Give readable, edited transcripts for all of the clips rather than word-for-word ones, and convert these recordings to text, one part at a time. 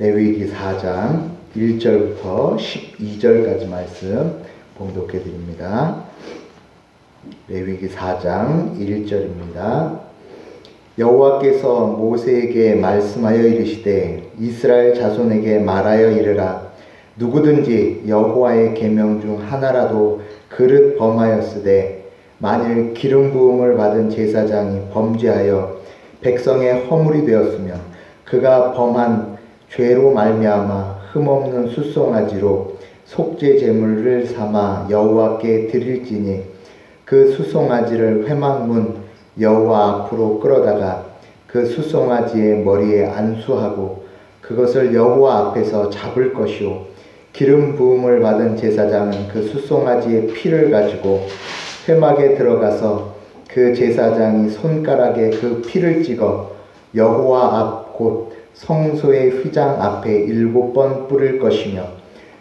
레위기 4장 1절부터 12절까지 말씀 봉독해 드립니다. 레위기 4장 1절입니다. 여호와께서 모세에게 말씀하여 이르시되 이스라엘 자손에게 말하여 이르라. 누구든지 여호와의 계명 중 하나라도 그릇 범하였으되 만일 기름 부음을 받은 제사장이 범죄하여 백성의 허물이 되었으면 그가 범한 죄로 말미암아 흠없는 수송아지로 속죄 제물을 삼아 여호와께 드릴지니 그 수송아지를 회막문 여호와 앞으로 끌어다가 그 수송아지의 머리에 안수하고 그것을 여호와 앞에서 잡을 것이요 기름 부음을 받은 제사장은 그 수송아지의 피를 가지고 회막에 들어가서 그 제사장이 손가락에 그 피를 찍어 여호와 앞 곧 성소의 휘장 앞에 7번 뿌릴 것이며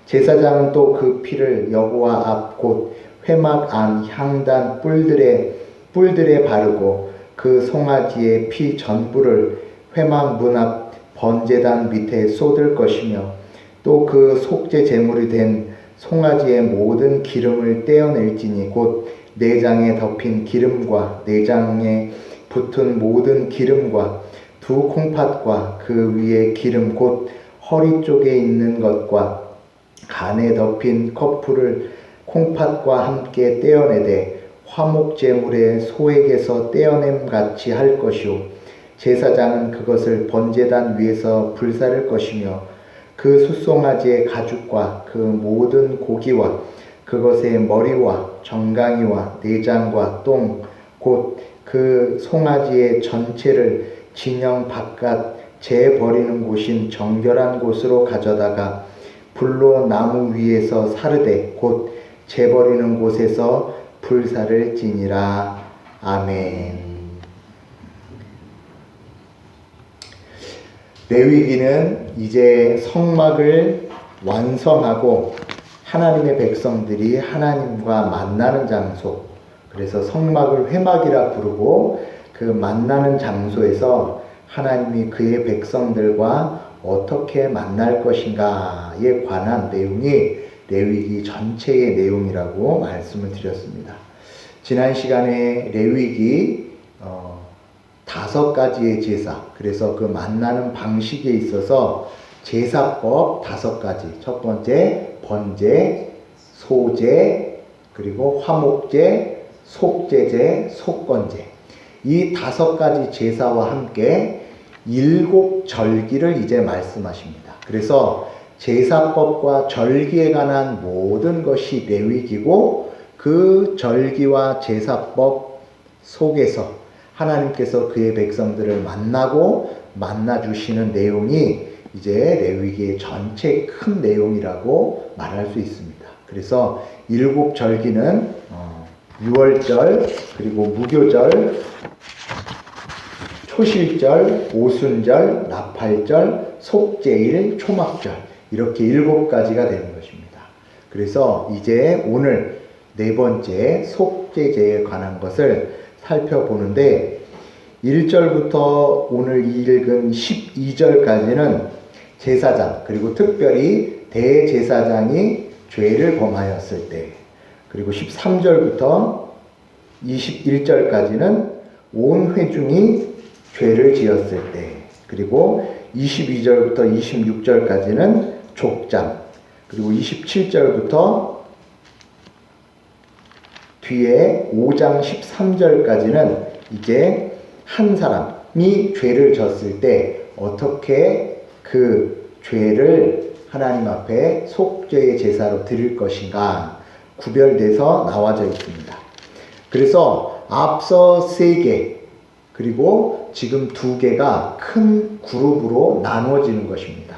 제사장은 또 그 피를 여호와 앞 곧 회막 안 향단 뿔들에 바르고 그 송아지의 피 전부를 회막 문 앞 번제단 밑에 쏟을 것이며 또 그 속죄 제물이 된 송아지의 모든 기름을 떼어낼지니 곧 내장에 덮인 기름과 내장에 붙은 모든 기름과 두 콩팥과 그 위에 기름 곧 허리 쪽에 있는 것과 간에 덮인 커플을 콩팥과 함께 떼어내되 화목제물의 소액에서 떼어냄 같이 할 것이요 제사장은 그것을 번제단 위에서 불사를 것이며 그 수송아지의 가죽과 그 모든 고기와 그것의 머리와 정강이와 내장과 똥 곧 그 송아지의 전체를 진영 바깥 재 버리는 곳인 정결한 곳으로 가져다가 불로 나무 위에서 사르되 곧 재 버리는 곳에서 불사를 지니라. 아멘. 레위기는 이제 성막을 완성하고 하나님의 백성들이 하나님과 만나는 장소, 그래서 성막을 회막이라 부르고 그 만나는 장소에서 하나님이 그의 백성들과 어떻게 만날 것인가에 관한 내용이 레위기 전체의 내용이라고 말씀을 드렸습니다. 지난 시간에 레위기 5가지의 제사, 그래서 그 만나는 방식에 있어서 제사법 5가지, 첫 번째 번제, 소제, 그리고 화목제, 속죄제, 속건제, 이 5가지 제사와 함께 7절기를 이제 말씀하십니다. 그래서 제사법과 절기에 관한 모든 것이 레위기고 그 절기와 제사법 속에서 하나님께서 그의 백성들을 만나고 만나주시는 내용이 이제 레위기의 전체 큰 내용이라고 말할 수 있습니다. 그래서 7절기는 유월절, 그리고 무교절, 초실절, 오순절, 나팔절, 속죄일, 초막절, 이렇게 7가지가 되는 것입니다. 그래서 이제 오늘 4번째 속죄제에 관한 것을 살펴보는데 1절부터 오늘 읽은 12절까지는 제사장, 그리고 특별히 대제사장이 죄를 범하였을 때, 그리고 13절부터 21절까지는 온 회중이 죄를 지었을 때, 그리고 22절부터 26절까지는 족장, 그리고 27절부터 뒤에 5장 13절까지는 이제 한 사람이 죄를 졌을 때 어떻게 그 죄를 하나님 앞에 속죄의 제사로 드릴 것인가 구별돼서 나와져 있습니다. 그래서 앞서 3개, 그리고 지금 2개가 큰 그룹으로 나누어지는 것입니다.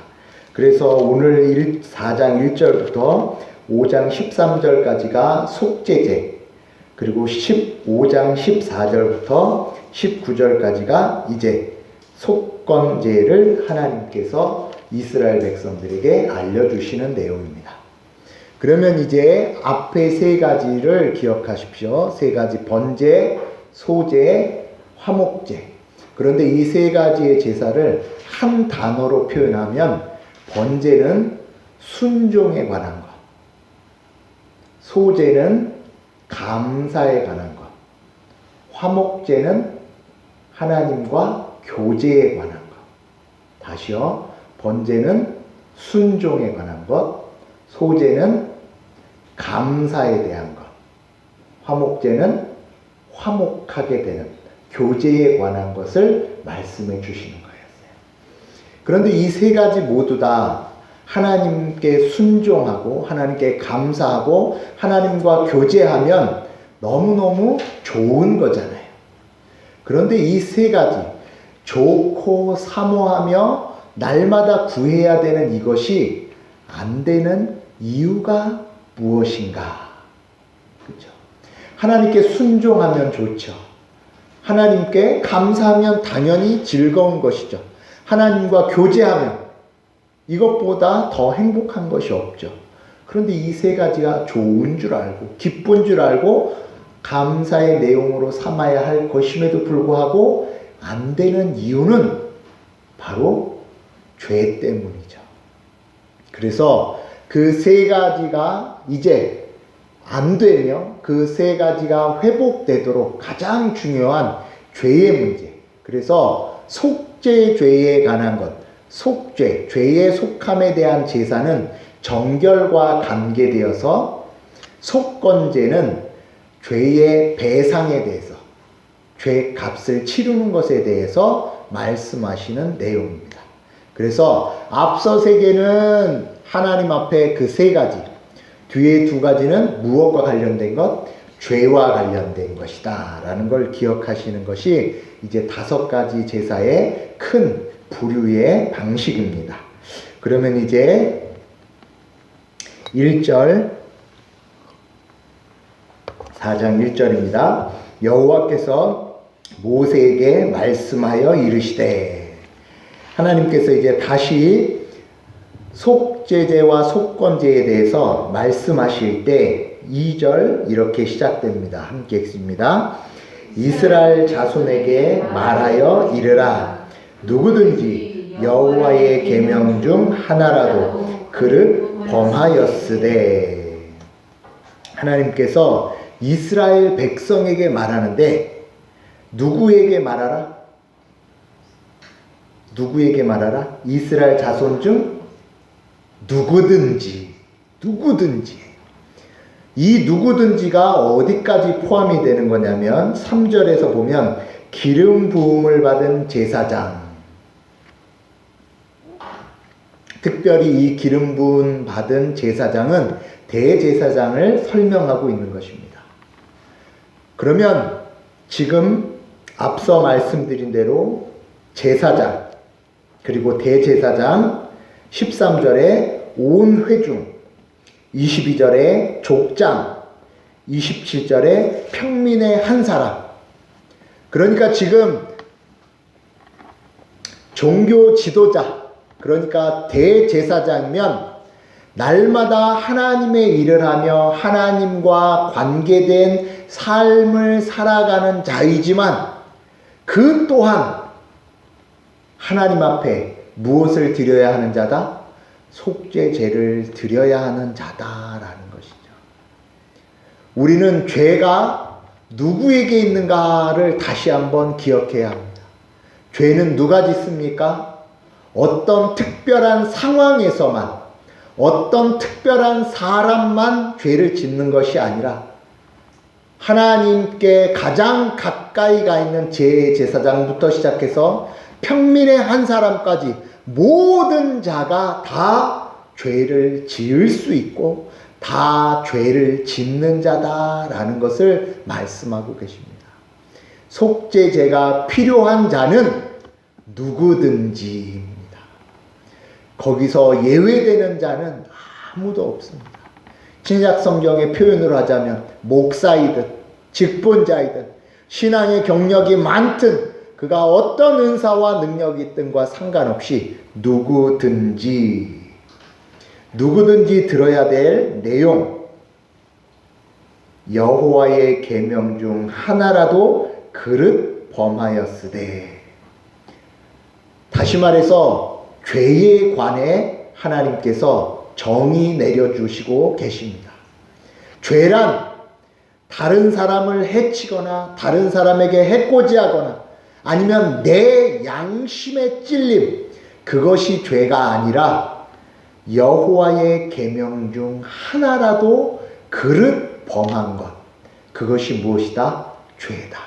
그래서 오늘 4장 1절부터 5장 13절까지가 속죄제, 그리고 15장 14절부터 19절까지가 이제 속건제를 하나님께서 이스라엘 백성들에게 알려주시는 내용입니다. 그러면 이제 앞에 3가지를 기억하십시오. 3가지 번제, 소제, 화목제. 그런데 이 3가지의 제사를 한 단어로 표현하면 번제는 순종에 관한 것, 소제는 감사에 관한 것, 화목제는 하나님과 교제에 관한 것. 다시요. 번제는 순종에 관한 것, 소제는 감사에 대한 것, 화목제는 화목하게 되는 교제에 관한 것을 말씀해 주시는 거였어요. 그런데 이 세 가지 모두 다 하나님께 순종하고 하나님께 감사하고 하나님과 교제하면 너무너무 좋은 거잖아요. 그런데 이 세 가지 좋고 사모하며 날마다 구해야 되는 이것이 안 되는 이유가 무엇인가? 그렇죠? 하나님께 순종하면 좋죠. 하나님께 감사하면 당연히 즐거운 것이죠. 하나님과 교제하면 이것보다 더 행복한 것이 없죠. 그런데 이 세 가지가 좋은 줄 알고 기쁜 줄 알고 감사의 내용으로 삼아야 할 것임에도 불구하고 안 되는 이유는 바로 죄 때문이죠. 그래서 그 세 가지가 이제 안 되며 그 세 가지가 회복되도록 가장 중요한 죄의 문제. 그래서 속죄죄에 관한 것, 속죄, 죄의 속함에 대한 제사는 정결과 관계되어서 속건제는 죄의 배상에 대해서, 죄 값을 치르는 것에 대해서 말씀하시는 내용입니다. 그래서 앞서 세 개는 하나님 앞에 그 세 가지, 뒤에 두 가지는 무엇과 관련된 것? 죄와 관련된 것이다 라는 걸 기억하시는 것이 이제 다섯 가지 제사의 큰 부류의 방식입니다. 그러면 이제 1절 4장 1절입니다. 여호와께서 모세에게 말씀하여 이르시되, 하나님께서 이제 다시 속죄제와 속건제에 대해서 말씀하실 때 2절 이렇게 시작됩니다. 함께 읽습니다. 이스라엘 자손에게 말하여 이르라. 누구든지 여호와의 계명 중 하나라도 그릇 범하였으되. 하나님께서 이스라엘 백성에게 말하는데 누구에게 말하라? 누구에게 말하라? 이스라엘 자손 중 누구든지. 이 누구든지가 어디까지 포함이 되는 거냐면 3절에서 보면 기름 부음을 받은 제사장, 특별히 이 기름 부음 받은 제사장은 대제사장을 설명하고 있는 것입니다. 그러면 지금 앞서 말씀드린 대로 제사장 그리고 대제사장, 13절에 온 회중, 22절에 족장, 27절에 평민의 한 사람. 그러니까 지금 종교 지도자, 그러니까 대제사장이면 날마다 하나님의 일을 하며 하나님과 관계된 삶을 살아가는 자이지만 그 또한 하나님 앞에 무엇을 드려야 하는 자다? 속죄제를 드려야 하는 자다라는 것이죠. 우리는 죄가 누구에게 있는가를 다시 한번 기억해야 합니다. 죄는 누가 짓습니까? 어떤 특별한 상황에서만, 어떤 특별한 사람만 죄를 짓는 것이 아니라 하나님께 가장 가까이 가 있는 제사장부터 시작해서 평민의 한 사람까지 모든 자가 다 죄를 지을 수 있고 다 죄를 짓는 자다라는 것을 말씀하고 계십니다. 속죄제가 필요한 자는 누구든지입니다. 거기서 예외되는 자는 아무도 없습니다. 신약 성경의 표현으로 하자면 목사이든 직분자이든 신앙의 경력이 많든 그가 어떤 은사와 능력이 있든과 상관없이 누구든지 들어야 될 내용, 여호와의 계명 중 하나라도 그릇 범하였으되. 다시 말해서 죄에 관해 하나님께서 정의 내려주시고 계십니다. 죄란 다른 사람을 해치거나 다른 사람에게 해코지하거나 아니면 내 양심에 찔림, 그것이 죄가 아니라 여호와의 계명 중 하나라도 그릇 범한 것, 그것이 무엇이다? 죄다.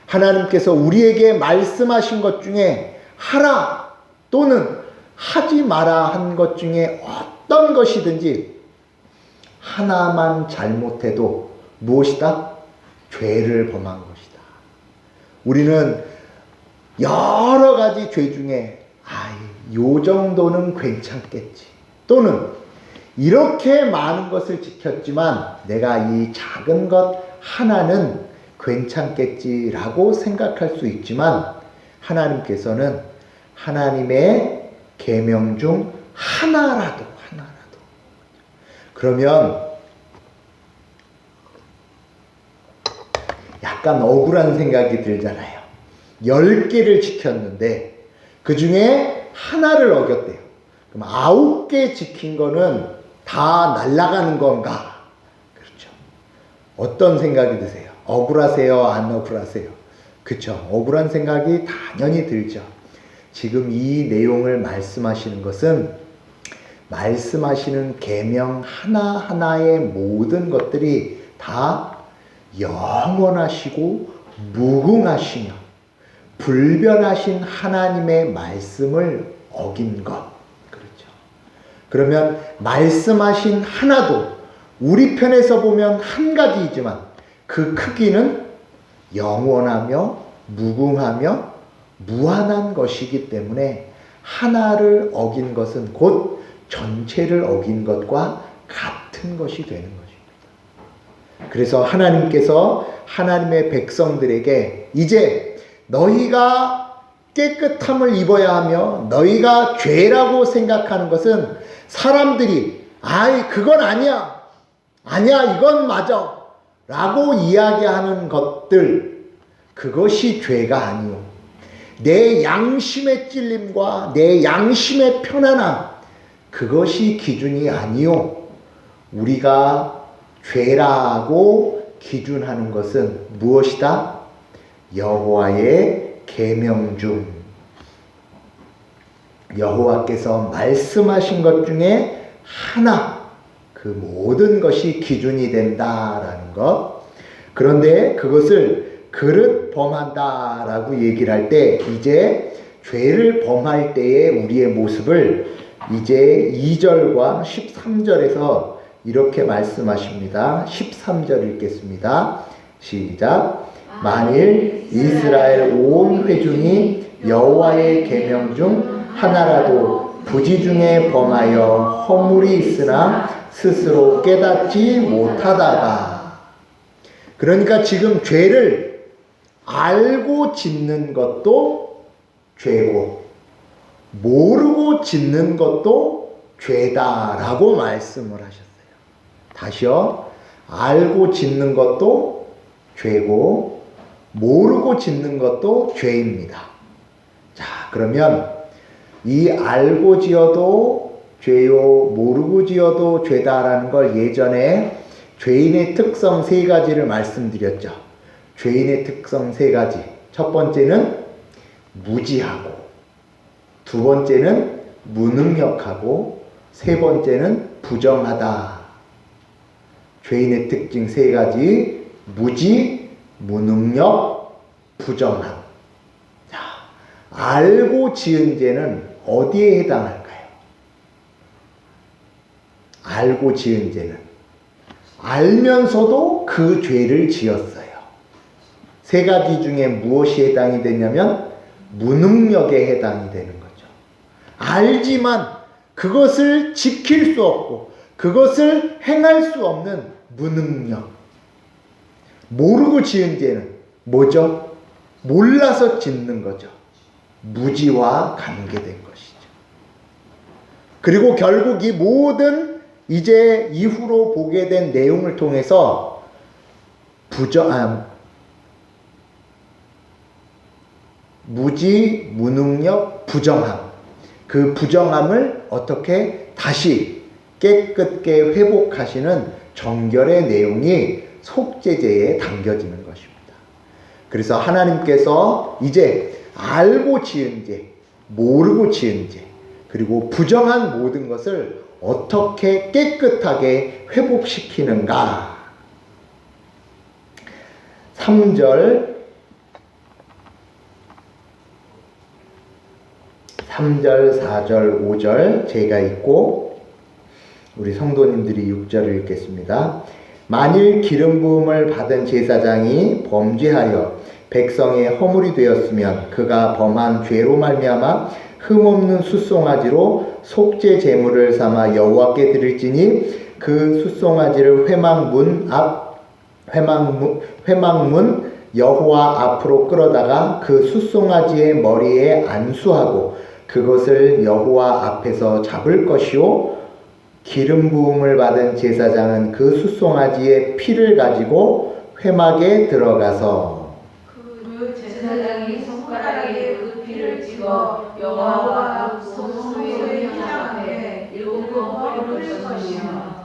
하나님께서 우리에게 말씀하신 것 중에 하라 또는 하지 마라 한 것 중에 어떤 것이든지 하나만 잘못해도 무엇이다? 죄를 범한 것이다. 우리는 여러 가지 죄 중에 요 정도는 괜찮겠지, 또는 이렇게 많은 것을 지켰지만 내가 이 작은 것 하나는 괜찮겠지라고 생각할 수 있지만, 하나님께서는 하나님의 계명 중 하나라도 그러면 약간 억울한 생각이 들잖아요. 10개를 지켰는데 그 중에 하나를 어겼대요. 그럼 9개 지킨 거는 다 날아가는 건가? 그렇죠. 어떤 생각이 드세요? 억울하세요? 안 억울하세요? 그렇죠. 억울한 생각이 당연히 들죠. 지금 이 내용을 말씀하시는 것은 말씀하시는 계명 하나하나의 모든 것들이 다 영원하시고 무궁하시며 불변하신 하나님의 말씀을 어긴 것. 그렇죠. 그러면 말씀하신 하나도 우리 편에서 보면 한 가지이지만 그 크기는 영원하며 무궁하며 무한한 것이기 때문에 하나를 어긴 것은 곧 전체를 어긴 것과 같은 것이 되는 것입니다. 그래서 하나님께서 하나님의 백성들에게 이제 너희가 깨끗함을 입어야 하며 너희가 죄라고 생각하는 것은 사람들이 그건 아니야, 이건 맞아 라고 이야기하는 것들, 그것이 죄가 아니오. 내 양심의 찔림과 내 양심의 편안함, 그것이 기준이 아니오. 우리가 죄라고 기준하는 것은 무엇이다? 여호와의 계명 중 여호와께서 말씀하신 것 중에 하나, 그 모든 것이 기준이 된다라는 것. 그런데 그것을 그릇 범한다라고 얘기를 할 때 이제 죄를 범할 때의 우리의 모습을 이제 2절과 13절에서 이렇게 말씀하십니다. 13절 읽겠습니다. 시작. 만일 이스라엘 온 회중이 여호와의 계명 중 하나라도 부지 중에 범하여 허물이 있으나 스스로 깨닫지 못하다가, 그러니까 지금 죄를 알고 짓는 것도 죄고 모르고 짓는 것도 죄다라고 말씀을 하셨어요. 다시요. 알고 짓는 것도 죄고 모르고 짓는 것도 죄입니다. 자, 그러면 이 알고 지어도 죄요 모르고 지어도 죄다라는 걸 예전에 죄인의 특성 3가지를 말씀드렸죠. 죄인의 특성 3가지. 첫 번째는 무지하고, 두 번째는 무능력하고, 세 번째는 부정하다. 죄인의 특징 3가지. 무지, 무능력, 부정함. 자, 알고 지은 죄는 어디에 해당할까요? 알고 지은 죄는 알면서도 그 죄를 지었어요. 3가지 중에 무엇이 해당이 되냐면 무능력에 해당이 되는 거죠. 알지만 그것을 지킬 수 없고 그것을 행할 수 없는 무능력. 모르고 지은 죄는 뭐죠? 몰라서 짓는 거죠. 무지와 관계된 것이죠. 그리고 결국 이 모든 이제 이후로 보게 된 내용을 통해서 무지, 무능력, 부정함. 그 부정함을 어떻게 다시 깨끗게 회복하시는 정결의 내용이 속죄제에 담겨지는 것입니다. 그래서 하나님께서 이제 알고 지은 죄, 모르고 지은 죄, 그리고 부정한 모든 것을 어떻게 깨끗하게 회복시키는가. 3절, 4절, 5절 제가 읽고 우리 성도님들이 6절을 읽겠습니다. 만일 기름 부음을 받은 제사장이 범죄하여 백성의 허물이 되었으면 그가 범한 죄로 말미암아 흠없는 숫송아지로 속죄 제물을 삼아 여호와께 드릴지니 그 숫송아지를 회막문 여호와 앞으로 끌어다가 그 숫송아지의 머리에 안수하고 그것을 여호와 앞에서 잡을 것이요 기름 부음을 받은 제사장은 그 숫송아지의 피를 가지고 회막에 들어가서 그 제사장이 손가락에 그 피를 찍어 여호와 성소의 휘장 앞에 7번 뿌릴 것이며.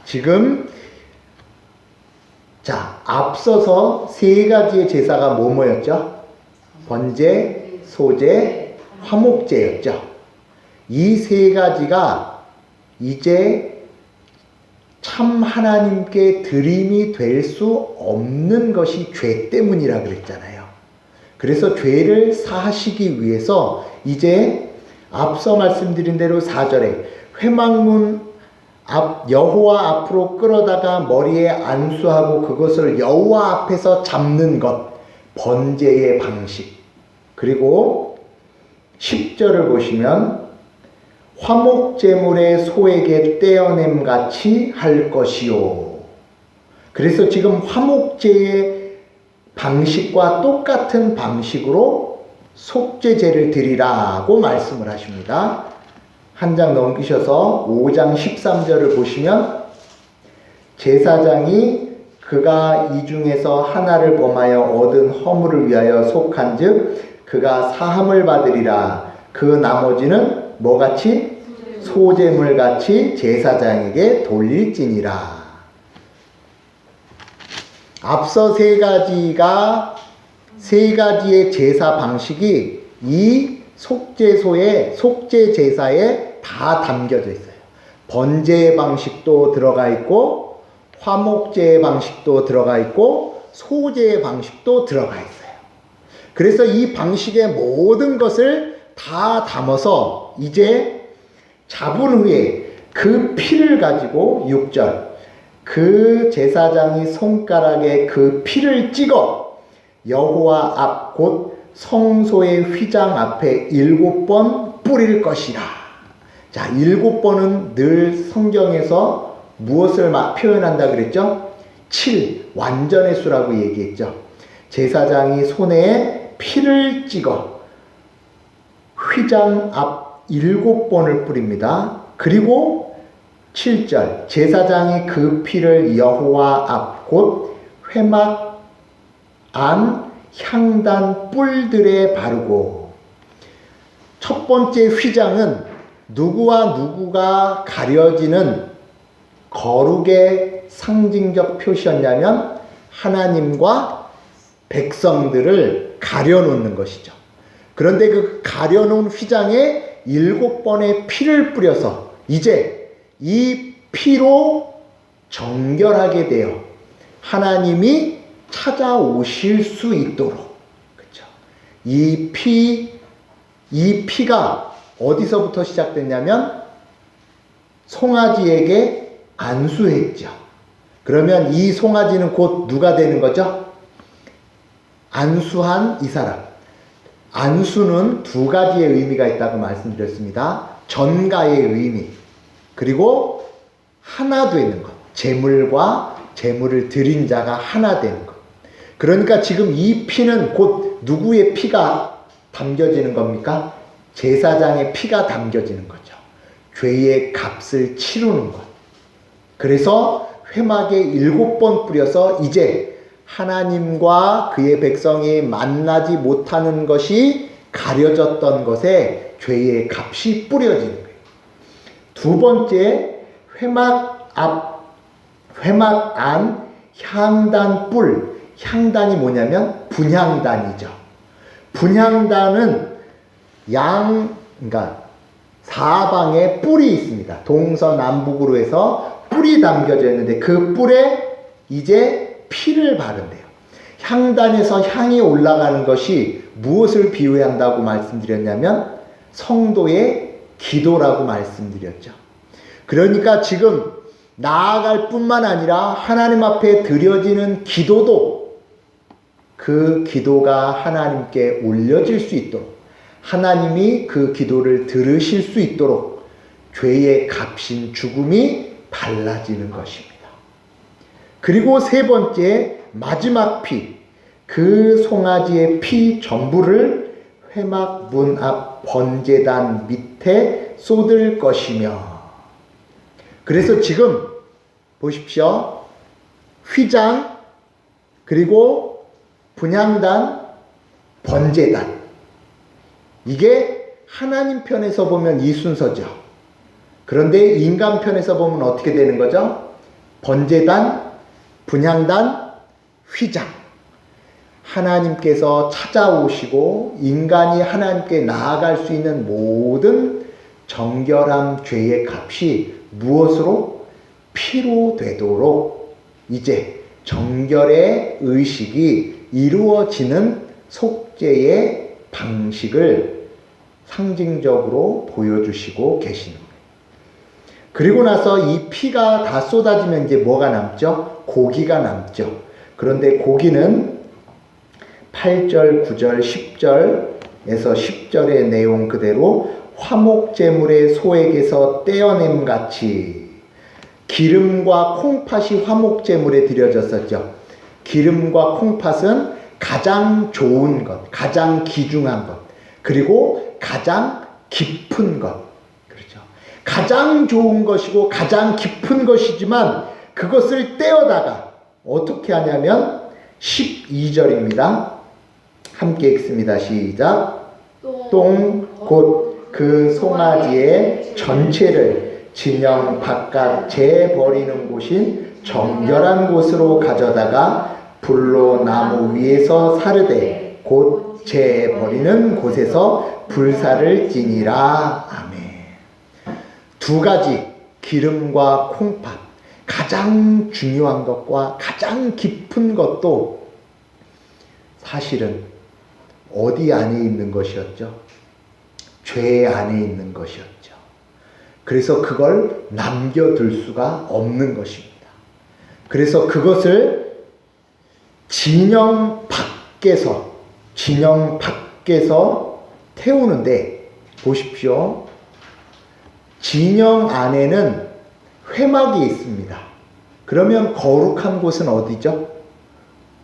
지금 앞서서 세 가지의 제사가 뭐였죠? 번제, 소제, 화목제였죠. 이 세 가지가 이제 참 하나님께 드림이 될 수 없는 것이 죄 때문이라 그랬잖아요. 그래서 죄를 사하시기 위해서 이제 앞서 말씀드린 대로 4절에 회막문 앞 여호와 앞으로 끌어다가 머리에 안수하고 그것을 여호와 앞에서 잡는 것, 번제의 방식. 그리고 10절을 보시면 화목제물의 소에게 떼어냄 같이 할 것이요. 그래서 지금 화목제의 방식과 똑같은 방식으로 속죄제를 드리라고 말씀을 하십니다. 한 장 넘기셔서 5장 13절을 보시면 제사장이 그가 이 중에서 하나를 범하여 얻은 허물을 위하여 속한즉 그가 사함을 받으리라. 그 나머지는 뭐같이? 소제물같이 제사장에게 돌릴지니라. 앞서 세 가지의 제사 방식이 이 속죄 제사에 다 담겨져 있어요. 번제의 방식도 들어가 있고 화목제의 방식도 들어가 있고 소제의 방식도 들어가 있어요. 그래서 이 방식의 모든 것을 다 담아서 이제 잡은 후에 그 피를 가지고 6절 그 제사장이 손가락에 그 피를 찍어 여호와 앞 곧 성소의 휘장 앞에 7번 뿌릴 것이라. 7번은 늘 성경에서 무엇을 표현한다 그랬죠? 7, 완전의 수라고 얘기했죠. 제사장이 손에 피를 찍어 휘장 앞 7번을 뿌립니다. 그리고 7절 제사장이 그 피를 여호와 앞 곧 회막 안 향단 뿔들에 바르고. 첫 번째 휘장은 누구와 누구가 가려지는 거룩의 상징적 표시였냐면 하나님과 백성들을 가려놓는 것이죠. 그런데 그 가려놓은 휘장에 7번의 피를 뿌려서 이제 이 피로 정결하게 되어 하나님이 찾아오실 수 있도록. 그렇죠? 이 피가 어디서부터 시작됐냐면 송아지에게 안수했죠. 그러면 이 송아지는 곧 누가 되는 거죠? 안수한 이 사람. 안수는 두 가지의 의미가 있다고 말씀드렸습니다. 전가의 의미, 그리고 하나 되는 것. 제물과 제물을 드린 자가 하나 되는 것. 그러니까 지금 이 피는 곧 누구의 피가 담겨지는 겁니까? 제사장의 피가 담겨지는 거죠. 죄의 값을 치르는 것. 그래서 회막에 7번 뿌려서 이제 하나님과 그의 백성이 만나지 못하는 것이 가려졌던 것에 죄의 값이 뿌려지는 거예요. 두 번째, 회막 안 향단 뿔. 향단이 뭐냐면 분향단이죠. 분향단은 그러니까 사방에 뿔이 있습니다. 동서남북으로 해서 뿔이 담겨져 있는데 그 뿔에 이제 피를 바른대요. 향단에서 향이 올라가는 것이 무엇을 비유한다고 말씀드렸냐면 성도의 기도라고 말씀드렸죠. 그러니까 지금 나아갈 뿐만 아니라 하나님 앞에 드려지는 기도도 그 기도가 하나님께 올려질 수 있도록, 하나님이 그 기도를 들으실 수 있도록 죄의 값인 죽음이 발라지는 것입니다. 그리고 세 번째, 마지막 피, 그 송아지의 피 전부를 회막 문 앞 번제단 밑에 쏟을 것이며. 그래서 지금 보십시오. 휘장, 그리고 분향단, 번제단. 이게 하나님 편에서 보면 이 순서죠. 그런데 인간 편에서 보면 어떻게 되는 거죠? 번제단, 분향단, 휘장. 하나님께서 찾아오시고 인간이 하나님께 나아갈 수 있는 모든 정결함 죄의 값이 무엇으로? 피로 되도록 이제 정결의 의식이 이루어지는 속죄의 방식을 상징적으로 보여주시고 계시는 거예요. 그리고 나서 이 피가 다 쏟아지면 이제 뭐가 남죠? 고기가 남죠. 그런데 고기는 8절, 9절, 10절에서 10절의 내용 그대로 화목제물의 소액에서 떼어냄 같이 기름과 콩팥이 화목제물에 드려졌었죠. 기름과 콩팥은 가장 좋은 것, 가장 귀중한 것, 그리고 가장 깊은 것. 그렇죠. 가장 좋은 것이고 가장 깊은 것이지만 그것을 떼어다가 어떻게 하냐면 12절입니다. 함께 읽습니다. 시작. 똥 곧 그 송아지의 전체를 진영 바깥 재버리는 곳인 정결한 곳으로 가져다가 불로 나무 위에서 사르되 곧 재버리는 곳에서 불사를 지니라. 아멘. 두 가지, 기름과 콩팥, 가장 중요한 것과 가장 깊은 것도 사실은 어디 안에 있는 것이었죠? 죄 안에 있는 것이었죠. 그래서 그걸 남겨둘 수가 없는 것입니다. 그래서 그것을 진영 밖에서 태우는데 보십시오. 진영 안에는 회막이 있습니다. 그러면 거룩한 곳은 어디죠?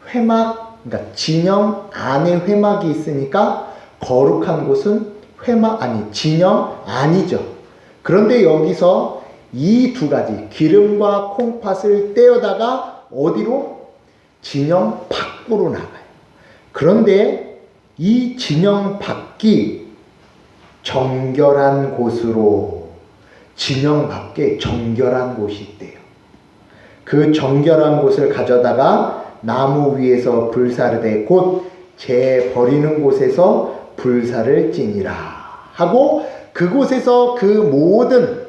회막, 그러니까 진영 안에 회막이 있으니까 거룩한 곳은 진영 아니죠. 그런데 여기서 이 두 가지, 기름과 콩팥을 떼어다가 어디로? 진영 밖으로 나가요. 그런데 이 진영 밖이 정결한 곳으로, 진영 밖에 정결한 곳이 있대요. 그 정결한 곳을 가져다가 나무 위에서 불사르되 곧 재버리는 곳에서 불사를 지니라 하고, 그곳에서 그 모든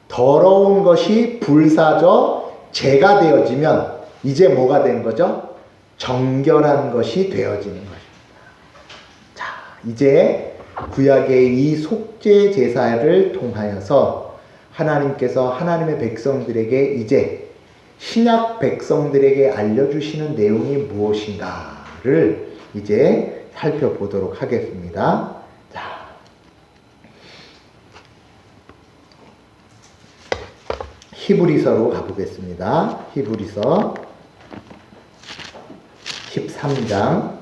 더러운 것이 불사져 재가 되어지면 이제 뭐가 되는 거죠? 정결한 것이 되어지는 것입니다. 자, 이제 구약의 이 속죄 제사를 통하여서 하나님께서 하나님의 백성들에게 이제 신약 백성들에게 알려주시는 내용이 무엇인가를 이제 살펴보도록 하겠습니다. 자, 히브리서로 가보겠습니다. 히브리서 13장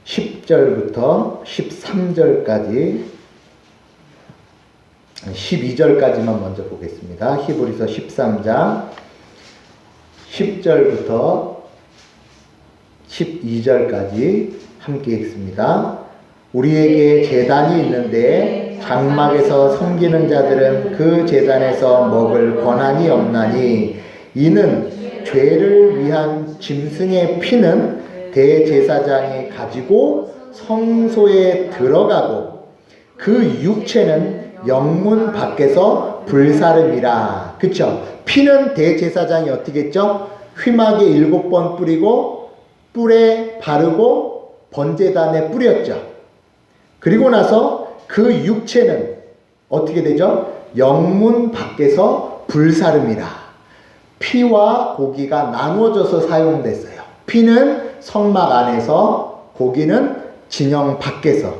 10절부터 13절까지 12절까지만 먼저 보겠습니다. 히브리서 13장 10절부터 12절까지 함께 읽습니다. 우리에게 제단이 있는데 장막에서 섬기는 자들은 그 제단에서 먹을 권한이 없나니 이는 죄를 위한 짐승의 피는 대제사장이 가지고 성소에 들어가고 그 육체는 영문 밖에서 불사름이라. 그쵸? 피는 대제사장이 어떻게 했죠? 휘막에 7번 뿌리고 뿔에 바르고 번제단에 뿌렸죠. 그리고 나서 그 육체는 어떻게 되죠? 영문 밖에서 불사름이라. 피와 고기가 나누어져서 사용됐어요. 피는 성막 안에서, 고기는 진영 밖에서.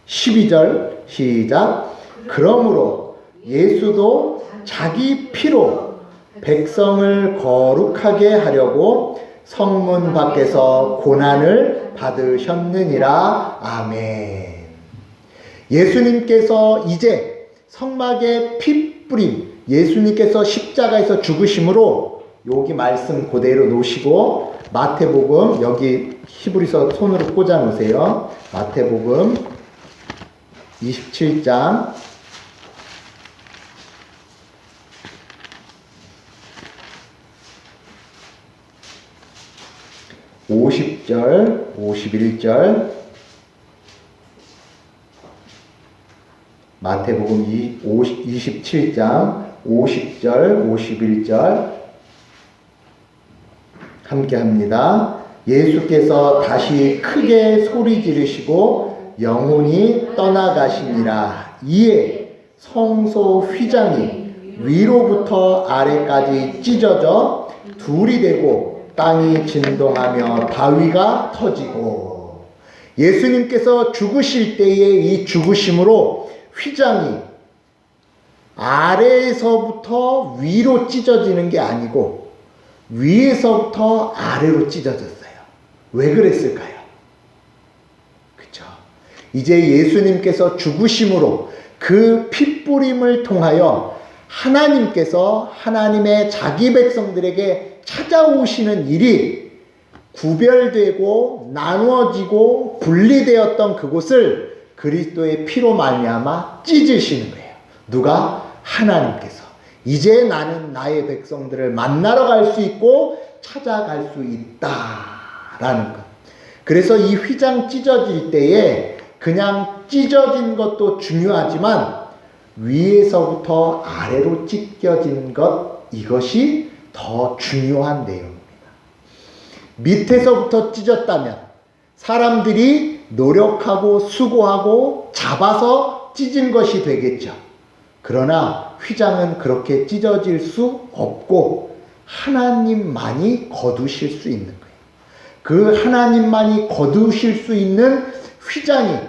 12절 시작. 그러므로 예수도 자기 피로 백성을 거룩하게 하려고 성문 밖에서 고난을 받으셨느니라. 아멘. 예수님께서 이제 성막에 피 뿌림, 예수님께서 십자가에서 죽으심으로 여기 말씀 그대로 놓으시고 마태복음, 여기 히브리서 손으로 꽂아 놓으세요. 마태복음 27장 50절, 51절, 마태복음 27장 50절, 51절 함께 합니다. 예수께서 다시 크게 소리 지르시고 영혼이 떠나가시니라. 이에 성소 휘장이 위로부터 아래까지 찢어져 둘이 되고 땅이 진동하며 바위가 터지고. 예수님께서 죽으실 때의 이 죽으심으로 휘장이 아래에서부터 위로 찢어지는 게 아니고 위에서부터 아래로 찢어졌어요. 왜 그랬을까요? 그쵸? 이제 예수님께서 죽으심으로 그 핏뿌림을 통하여 하나님께서 하나님의 자기 백성들에게 찾아오시는 일이 구별되고 나누어지고 분리되었던 그곳을 그리스도의 피로 말미암아 찢으시는 거예요. 누가? 하나님께서. 이제 나는 나의 백성들을 만나러 갈 수 있고 찾아갈 수 있다라는 것. 그래서 이 휘장 찢어질 때에 그냥 찢어진 것도 중요하지만 위에서부터 아래로 찢겨진 것, 이것이 더 중요한 내용입니다. 밑에서부터 찢었다면 사람들이 노력하고 수고하고 잡아서 찢은 것이 되겠죠. 그러나 휘장은 그렇게 찢어질 수 없고 하나님만이 거두실 수 있는 거예요. 그 하나님만이 거두실 수 있는 휘장이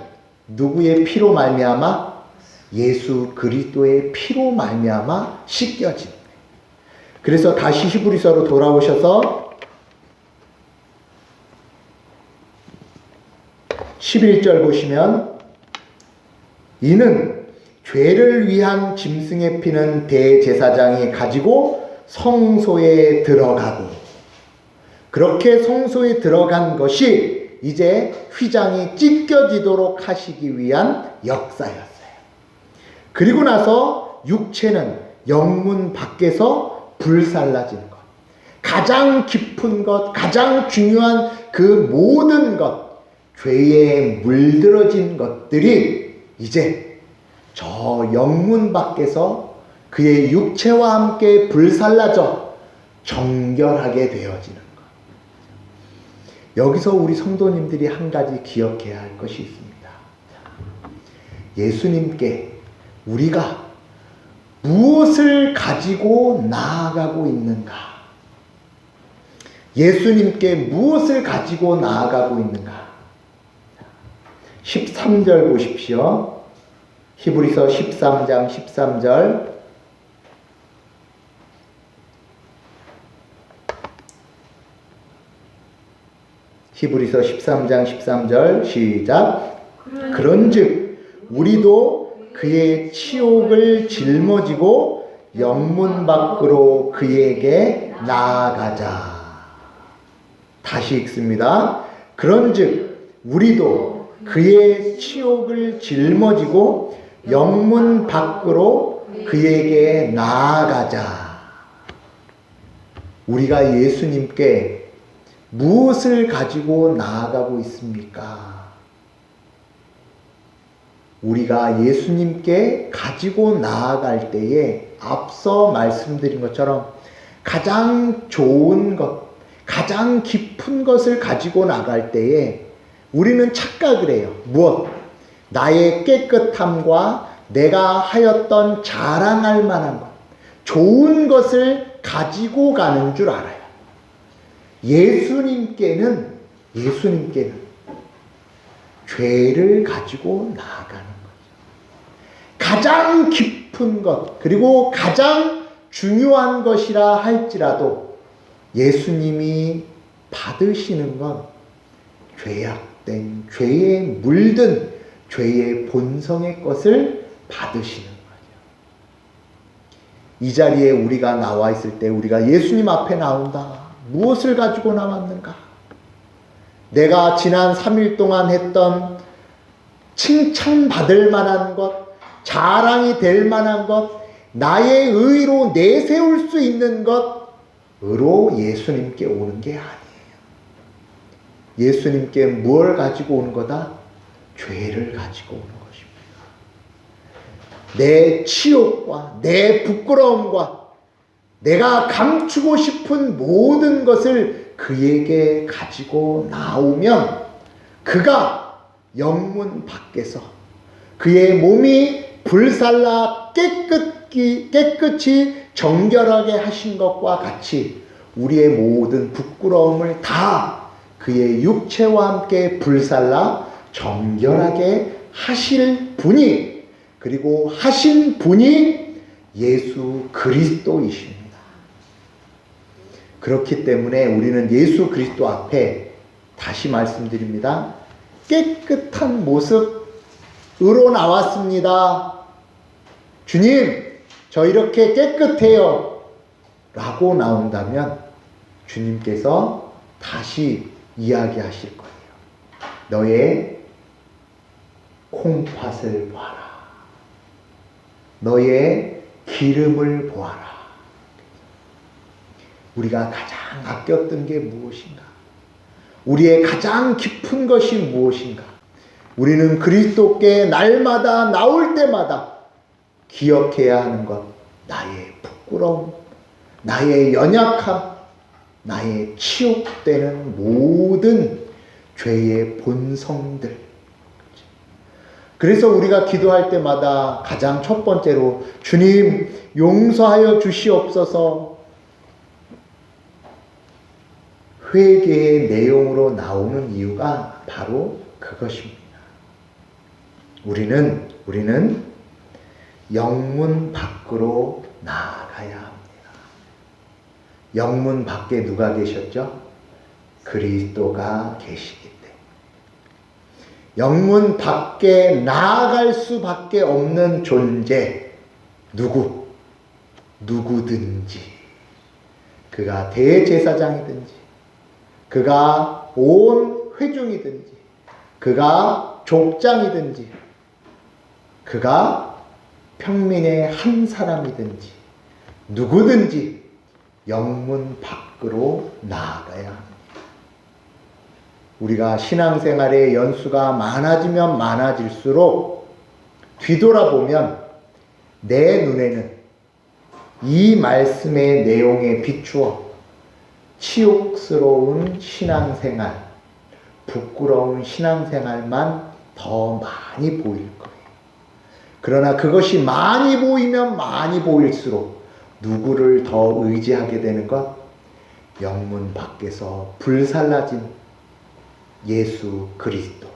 누구의 피로 말미암아? 예수 그리스도의 피로 말미암아 씻겨진 거예요. 그래서 다시 히브리서로 돌아오셔서 11절 보시면 이는 죄를 위한 짐승의 피는 대제사장이 가지고 성소에 들어가고, 그렇게 성소에 들어간 것이 이제 휘장이 찢겨지도록 하시기 위한 역사였어요. 그리고 나서 육체는 영문 밖에서 불살라진 것, 가장 깊은 것, 가장 중요한 그 모든 것, 죄에 물들어진 것들이 이제 저 영문 밖에서 그의 육체와 함께 불살라져 정결하게 되어지는 것. 여기서 우리 성도님들이 한 가지 기억해야 할 것이 있습니다. 예수님께 우리가 무엇을 가지고 나아가고 있는가? 예수님께 무엇을 가지고 나아가고 있는가? 13절 보십시오. 히브리서 13장 13절. 히브리서 13장 13절 시작. 그런즉 우리도 그의 치욕을 짊어지고 영문 밖으로 그에게 나아가자. 다시 읽습니다. 그런즉 우리도 그의 치욕을 짊어지고 영문 밖으로 그에게 나아가자. 우리가 예수님께 무엇을 가지고 나아가고 있습니까? 우리가 예수님께 가지고 나아갈 때에 앞서 말씀드린 것처럼 가장 좋은 것, 가장 깊은 것을 가지고 나갈 때에 우리는 착각을 해요. 무엇? 나의 깨끗함과 내가 하였던 자랑할 만한 것, 좋은 것을 가지고 가는 줄 알아요. 예수님께는 죄를 가지고 나아가는 거죠. 가장 깊은 것, 그리고 가장 중요한 것이라 할지라도 예수님이 받으시는 건 죄악된, 죄에 물든 죄의 본성의 것을 받으시는 거예요. 이 자리에 우리가 나와 있을 때 우리가 예수님 앞에 나온다. 무엇을 가지고 나왔는가? 내가 지난 3일 동안 했던 칭찬받을 만한 것, 자랑이 될 만한 것, 나의 의로 내세울 수 있는 것으로 예수님께 오는 게 아니에요. 예수님께 무엇을 가지고 오는 거다? 죄를 가지고 오는 것입니다. 내 치욕과 내 부끄러움과 내가 감추고 싶은 모든 것을 그에게 가지고 나오면 그가 영문 밖에서 그의 몸이 불살라 깨끗이 정결하게 하신 것과 같이 우리의 모든 부끄러움을 다 그의 육체와 함께 불살라 정결하게 하실 분이, 그리고 하신 분이 예수 그리스도이십니다. 그렇기 때문에 우리는 예수 그리스도 앞에 다시 말씀드립니다. 깨끗한 모습으로 나왔습니다. 주님, 저 이렇게 깨끗해요. 라고 나온다면 주님께서 다시 이야기하실 거예요. 너의 콩팥을 보아라. 너의 기름을 보아라. 우리가 가장 아꼈던 게 무엇인가? 우리의 가장 깊은 것이 무엇인가? 우리는 그리스도께 날마다 나올 때마다 기억해야 하는 것, 나의 부끄러움, 나의 연약함, 나의 치욕되는 모든 죄의 본성들. 그래서 우리가 기도할 때마다 가장 첫 번째로 주님 용서하여 주시옵소서, 회개의 내용으로 나오는 이유가 바로 그것입니다. 우리는 영문 밖으로 나아가야 합니다. 영문 밖에 누가 계셨죠? 그리스도가 계시기 때문에. 영문 밖에 나아갈 수밖에 없는 존재, 누구든지, 그가 대제사장이든지, 그가 온 회중이든지, 그가 족장이든지, 그가 평민의 한 사람이든지, 누구든지 영문 밖으로 나아가야 합니다. 우리가 신앙생활의 연수가 많아지면 많아질수록 뒤돌아보면 내 눈에는 이 말씀의 내용에 비추어 치욕스러운 신앙생활, 부끄러운 신앙생활만 더 많이 보일 거예요. 그러나 그것이 많이 보이면 많이 보일수록 누구를 더 의지하게 되는 것? 영문 밖에서 불살라진 예수 그리스도.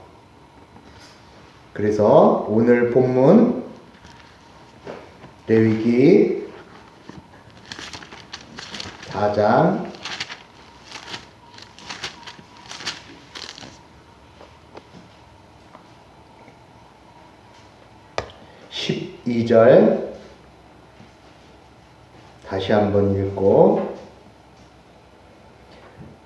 그래서 오늘 본문 레위기 4장 12절 다시 한번 읽고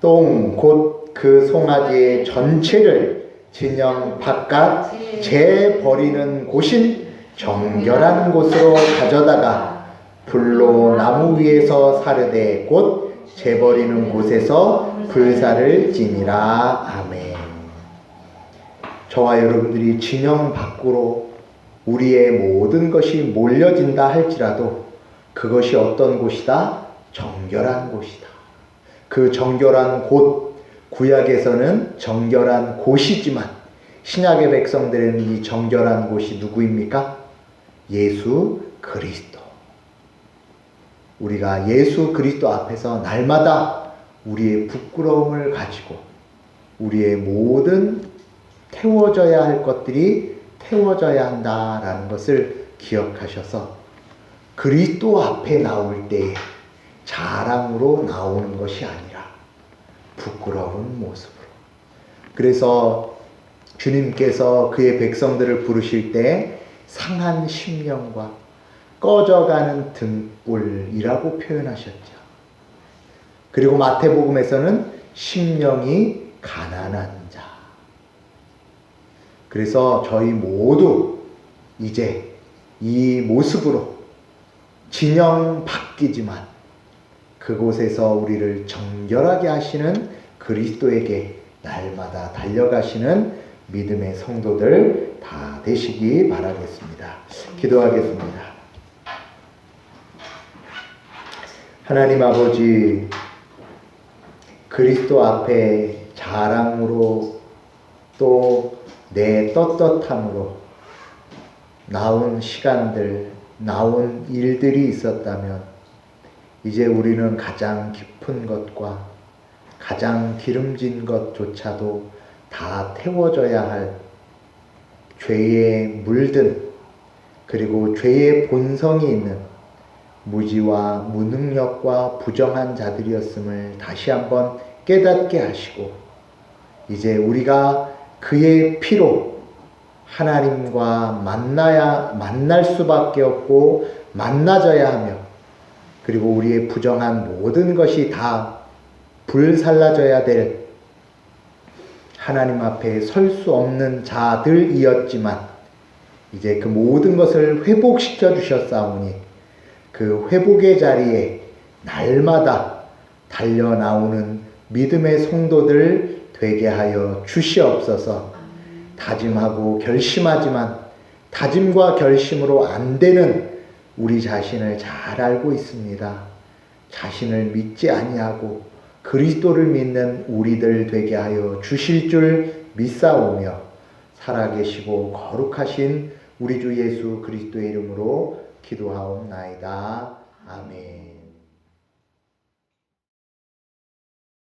똥 곧 그 송아지 전체를 진영 바깥 재 버리는 곳인 정결한 곳으로 가져다가 불로 나무 위에서 사르되 곧 재버리는 곳에서 불사를 지니라. 아멘. 저와 여러분들이 진영 밖으로 우리의 모든 것이 몰려진다 할지라도 그것이 어떤 곳이다? 정결한 곳이다. 그 정결한 곳, 구약에서는 정결한 곳이지만 신약의 백성들은 이 정결한 곳이 누구입니까? 예수 그리스도. 우리가 예수 그리스도 앞에서 날마다 우리의 부끄러움을 가지고 우리의 모든 태워져야 할 것들이 태워져야 한다라는 것을 기억하셔서 그리스도 앞에 나올 때에 자랑으로 나오는 것이 아니라 부끄러운 모습으로. 그래서 주님께서 그의 백성들을 부르실 때 상한 심령과 꺼져가는 등불이라고 표현하셨죠. 그리고 마태복음에서는 심령이 가난한 자. 그래서 저희 모두 이제 이 모습으로 진영 바뀌지만 그곳에서 우리를 정결하게 하시는 그리스도에게 날마다 달려가시는 믿음의 성도들 다 되시기 바라겠습니다. 기도하겠습니다. 하나님 아버지, 그리스도 앞에 자랑으로 또 내 떳떳함으로 나온 시간들, 나온 일들이 있었다면 이제 우리는 가장 깊은 것과 가장 기름진 것조차도 다 태워져야 할 죄에 물든 그리고 죄의 본성이 있는 무지와 무능력과 부정한 자들이었음을 다시 한번 깨닫게 하시고 이제 우리가 그의 피로 하나님과 만날 수밖에 없고 만나져야 하며 그리고 우리의 부정한 모든 것이 다 불살라져야 될 하나님 앞에 설 수 없는 자들이었지만 이제 그 모든 것을 회복시켜 주셨사오니 그 회복의 자리에 날마다 달려나오는 믿음의 성도들 되게 하여 주시옵소서. 다짐하고 결심하지만 다짐과 결심으로 안 되는 우리 자신을 잘 알고 있습니다. 자신을 믿지 아니하고 그리스도를 믿는 우리들 되게 하여 주실 줄 믿사오며 살아계시고 거룩하신 우리 주 예수 그리스도의 이름으로 기도하옵나이다. 아멘.